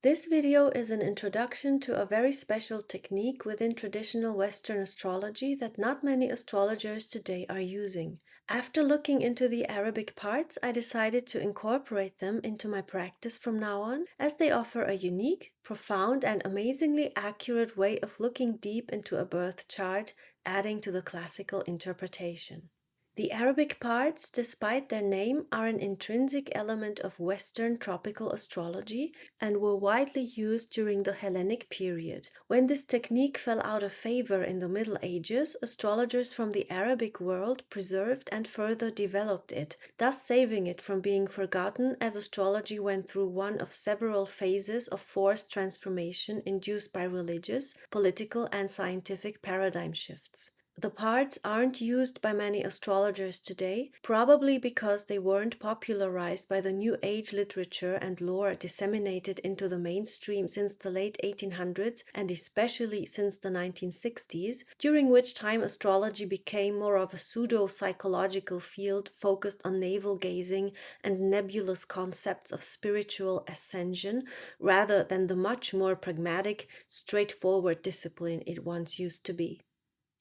This video is an introduction to a very special technique within traditional Western astrology that not many astrologers today are using. After looking into the Arabic parts, I decided to incorporate them into my practice from now on, as they offer a unique, profound, and amazingly accurate way of looking deep into a birth chart, adding to the classical interpretation. The Arabic parts, despite their name, are an intrinsic element of Western tropical astrology and were widely used during the Hellenic period. When this technique fell out of favor in the Middle Ages, astrologers from the Arabic world preserved and further developed it, thus saving it from being forgotten as astrology went through one of several phases of forced transformation induced by religious, political, and scientific paradigm shifts. The parts aren't used by many astrologers today, probably because they weren't popularized by the New Age literature and lore disseminated into the mainstream since the late 1800s and especially since the 1960s, during which time astrology became more of a pseudo-psychological field focused on navel-gazing and nebulous concepts of spiritual ascension, rather than the much more pragmatic, straightforward discipline it once used to be.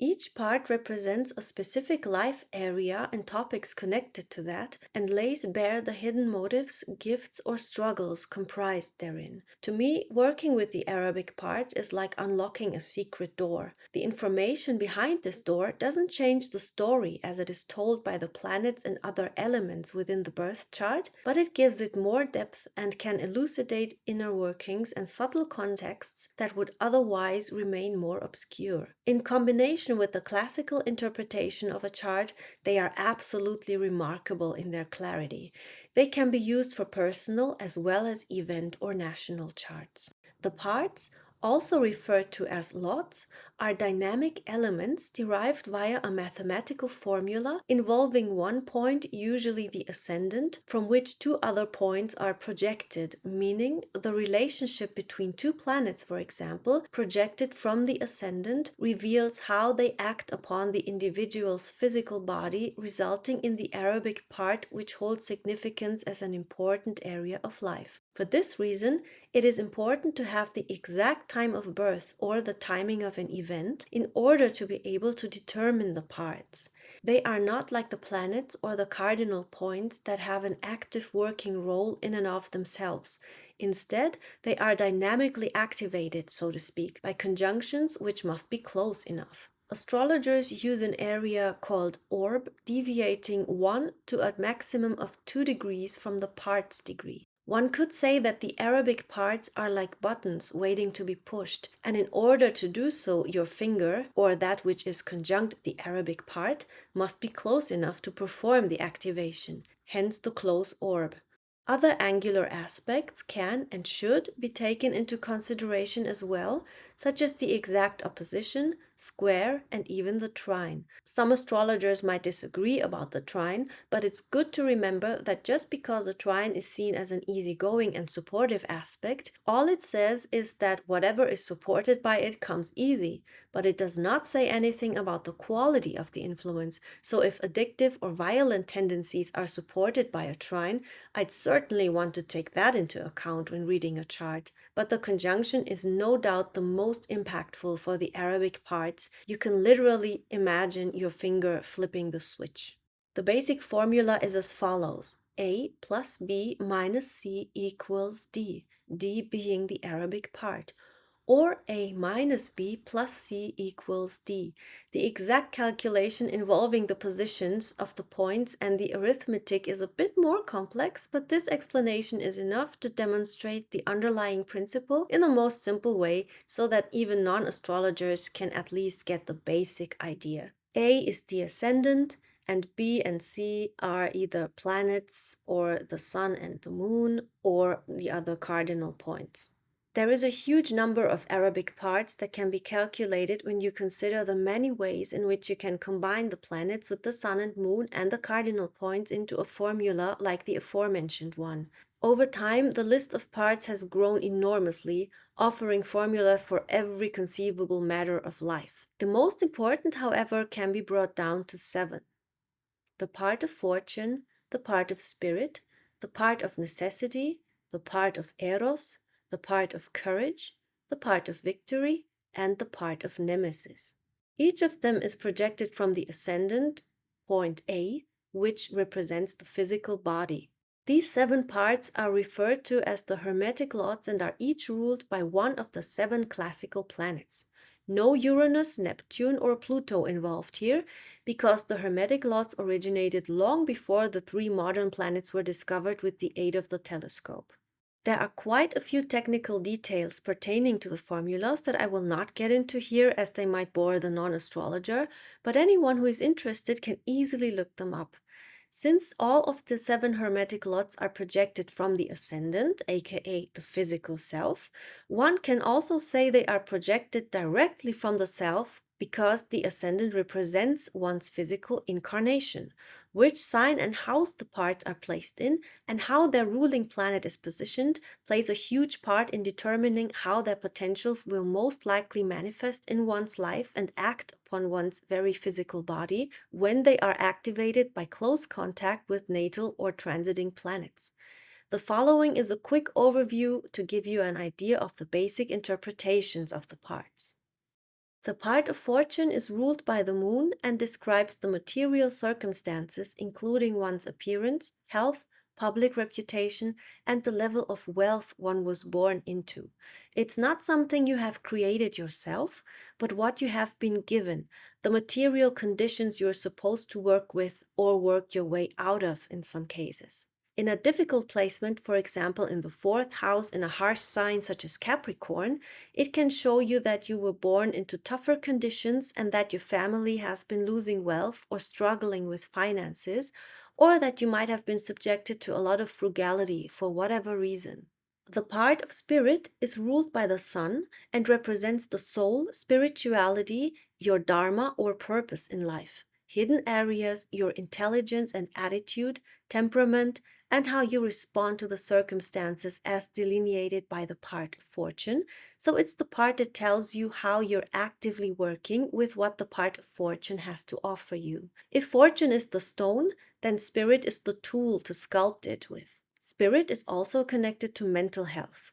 Each part represents a specific life area and topics connected to that, and lays bare the hidden motives, gifts, or struggles comprised therein. To me, working with the Arabic parts is like unlocking a secret door. The information behind this door doesn't change the story as it is told by the planets and other elements within the birth chart, but it gives it more depth and can elucidate inner workings and subtle contexts that would otherwise remain more obscure. In combination with the classical interpretation of a chart, they are absolutely remarkable in their clarity. They can be used for personal as well as event or national charts. The parts, also referred to as lots, are dynamic elements derived via a mathematical formula involving one point, usually the ascendant, from which two other points are projected, meaning the relationship between two planets, for example, projected from the ascendant, reveals how they act upon the individual's physical body, resulting in the Arabic part, which holds significance as an important area of life. For this reason, it is important to have the exact time of birth or the timing of an event in order to be able to determine the parts. They are not like the planets or the cardinal points that have an active working role in and of themselves. Instead, they are dynamically activated, so to speak, by conjunctions which must be close enough. Astrologers use an area called orb, deviating 1 to a maximum of 2 degrees from the parts degree. One could say that the Arabic parts are like buttons waiting to be pushed, and in order to do so, your finger, or that which is conjunct the Arabic part, must be close enough to perform the activation, hence the close orb. Other angular aspects can and should be taken into consideration as well, such as the exact opposition, square, and even the trine. Some astrologers might disagree about the trine, but it's good to remember that just because a trine is seen as an easygoing and supportive aspect, all it says is that whatever is supported by it comes easy, but it does not say anything about the quality of the influence. So if addictive or violent tendencies are supported by a trine, I'd certainly want to take that into account when reading a chart, but the conjunction is no doubt the most impactful for the Arabic parts. You can literally imagine your finger flipping the switch. The basic formula is as follows: A plus B minus C equals D, D being the Arabic part, or A minus B plus C equals D. The exact calculation involving the positions of the points and the arithmetic is a bit more complex, but this explanation is enough to demonstrate the underlying principle in the most simple way so that even non-astrologers can at least get the basic idea. A is the ascendant, and B and C are either planets or the sun and the moon or the other cardinal points. There is a huge number of Arabic parts that can be calculated when you consider the many ways in which you can combine the planets with the sun and moon and the cardinal points into a formula like the aforementioned one. Over time, the list of parts has grown enormously, offering formulas for every conceivable matter of life. The most important, however, can be brought down to 7. The part of fortune, the part of spirit, the part of necessity, the part of eros, the part of courage, the part of victory, and the part of nemesis. Each of them is projected from the ascendant, point A, which represents the physical body. These seven parts are referred to as the Hermetic lots and are each ruled by one of the seven classical planets. No Uranus, Neptune, or Pluto involved here, because the Hermetic lots originated long before the three modern planets were discovered with the aid of the telescope. There are quite a few technical details pertaining to the formulas that I will not get into here as they might bore the non-astrologer, but anyone who is interested can easily look them up. Since all of the seven Hermetic lots are projected from the ascendant, aka the physical self, one can also say they are projected directly from the self because the ascendant represents one's physical incarnation. Which sign and house the parts are placed in, and how their ruling planet is positioned, plays a huge part in determining how their potentials will most likely manifest in one's life and act upon one's very physical body when they are activated by close contact with natal or transiting planets. The following is a quick overview to give you an idea of the basic interpretations of the parts. The part of fortune is ruled by the moon and describes the material circumstances, including one's appearance, health, public reputation, and the level of wealth one was born into. It's not something you have created yourself, but what you have been given, the material conditions you're supposed to work with or work your way out of in some cases. In a difficult placement, for example, in the fourth house in a harsh sign such as Capricorn, it can show you that you were born into tougher conditions and that your family has been losing wealth or struggling with finances, or that you might have been subjected to a lot of frugality for whatever reason. The part of spirit is ruled by the sun and represents the soul, spirituality, your dharma or purpose in life, hidden areas, your intelligence and attitude, temperament, and how you respond to the circumstances as delineated by the part of fortune. So it's the part that tells you how you're actively working with what the part of fortune has to offer you. If fortune is the stone, then spirit is the tool to sculpt it with. Spirit is also connected to mental health.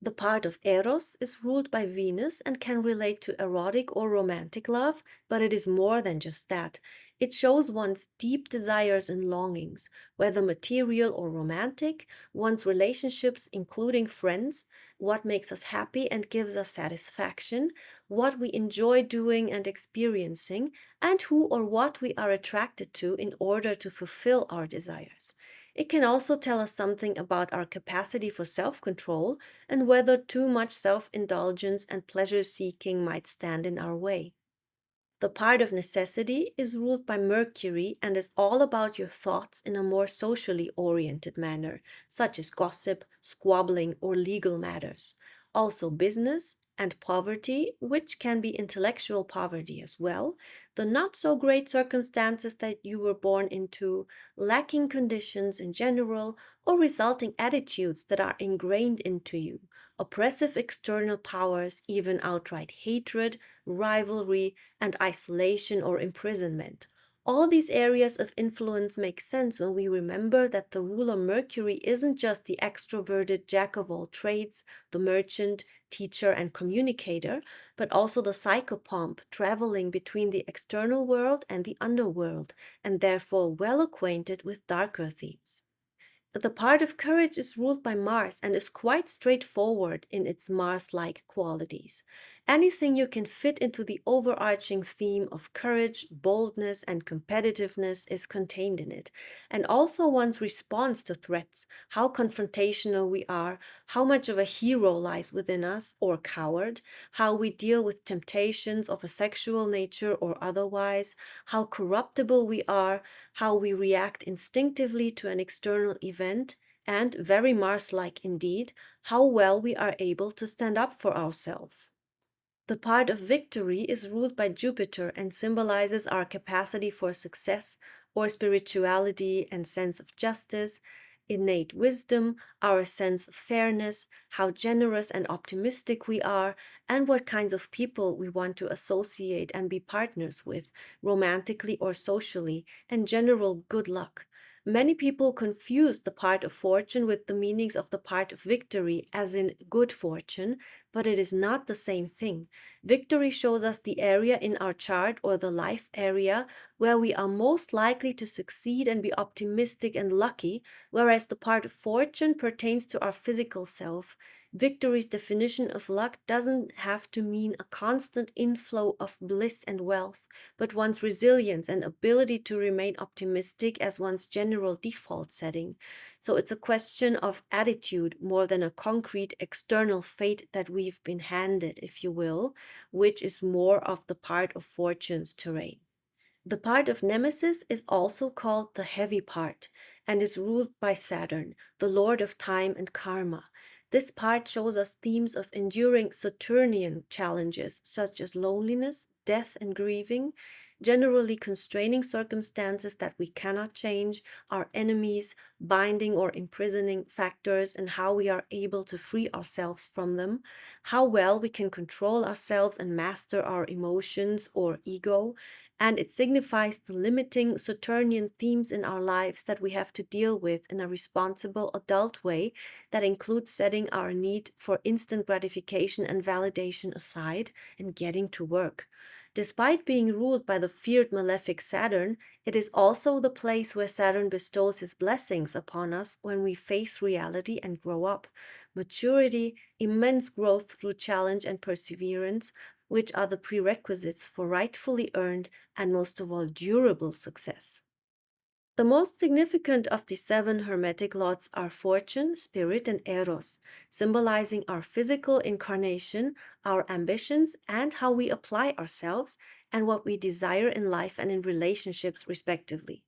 The part of Eros is ruled by Venus and can relate to erotic or romantic love, but it is more than just that. It shows one's deep desires and longings, whether material or romantic, one's relationships, including friends, what makes us happy and gives us satisfaction, what we enjoy doing and experiencing, and who or what we are attracted to in order to fulfill our desires. It can also tell us something about our capacity for self-control and whether too much self-indulgence and pleasure-seeking might stand in our way. The part of necessity is ruled by Mercury and is all about your thoughts in a more socially oriented manner, such as gossip, squabbling, or legal matters. Also, business and poverty, which can be intellectual poverty as well, the not so great circumstances that you were born into, lacking conditions in general, or resulting attitudes that are ingrained into you, oppressive external powers, even outright hatred, rivalry, and isolation or imprisonment. All these areas of influence make sense when we remember that the ruler Mercury isn't just the extroverted jack of all trades, the merchant, teacher, and communicator, but also the psychopomp traveling between the external world and the underworld, and therefore well acquainted with darker themes. The part of courage is ruled by Mars and is quite straightforward in its Mars-like qualities. Anything you can fit into the overarching theme of courage, boldness, and competitiveness is contained in it, and also one's response to threats, how confrontational we are, how much of a hero lies within us or coward, how we deal with temptations of a sexual nature or otherwise, how corruptible we are, how we react instinctively to an external event, and, very Mars-like indeed, how well we are able to stand up for ourselves. The part of victory is ruled by Jupiter and symbolizes our capacity for success or spirituality and sense of justice, innate wisdom, our sense of fairness, how generous and optimistic we are, and what kinds of people we want to associate and be partners with, romantically or socially, and general good luck. Many people confuse the part of fortune with the meanings of the part of victory, as in good fortune, but it is not the same thing. Victory shows us the area in our chart or the life area where we are most likely to succeed and be optimistic and lucky, whereas the part of fortune pertains to our physical self. Victory's definition of luck doesn't have to mean a constant inflow of bliss and wealth, but one's resilience and ability to remain optimistic as one's general default setting. So it's a question of attitude more than a concrete external fate that we've been handed, if you will, which is more of the part of fortune's terrain. The part of Nemesis is also called the heavy part and is ruled by Saturn, the lord of time and karma. This part shows us themes of enduring Saturnian challenges such as loneliness, death, and grieving, generally constraining circumstances that we cannot change, our enemies, binding or imprisoning factors, and how we are able to free ourselves from them, how well we can control ourselves and master our emotions or ego, and it signifies the limiting Saturnian themes in our lives that we have to deal with in a responsible adult way that includes setting our need for instant gratification and validation aside and getting to work. Despite being ruled by the feared malefic Saturn, it is also the place where Saturn bestows his blessings upon us when we face reality and grow up. Maturity, immense growth through challenge and perseverance, which are the prerequisites for rightfully earned and most of all durable success. The most significant of the seven Hermetic lots are fortune, spirit, and eros, symbolizing our physical incarnation, our ambitions, and how we apply ourselves and what we desire in life and in relationships, respectively.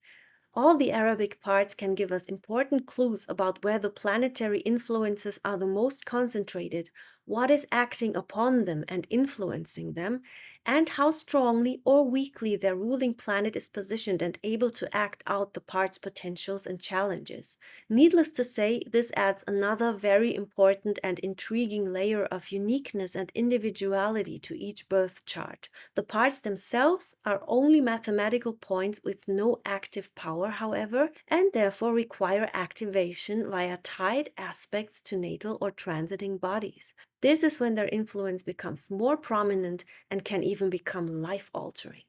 All the Arabic parts can give us important clues about where the planetary influences are the most concentrated, what is acting upon them and influencing them, and how strongly or weakly their ruling planet is positioned and able to act out the parts' potentials and challenges. Needless to say, this adds another very important and intriguing layer of uniqueness and individuality to each birth chart. The parts themselves are only mathematical points with no active power, however, and therefore require activation via tied aspects to natal or transiting bodies. This is when their influence becomes more prominent and can even become life-altering.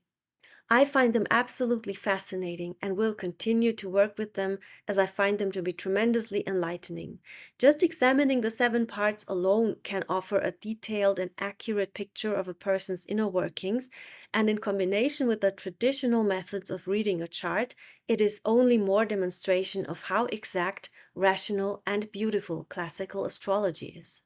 I find them absolutely fascinating and will continue to work with them as I find them to be tremendously enlightening. Just examining the seven parts alone can offer a detailed and accurate picture of a person's inner workings, and in combination with the traditional methods of reading a chart, it is only more demonstration of how exact, rational, and beautiful classical astrology is.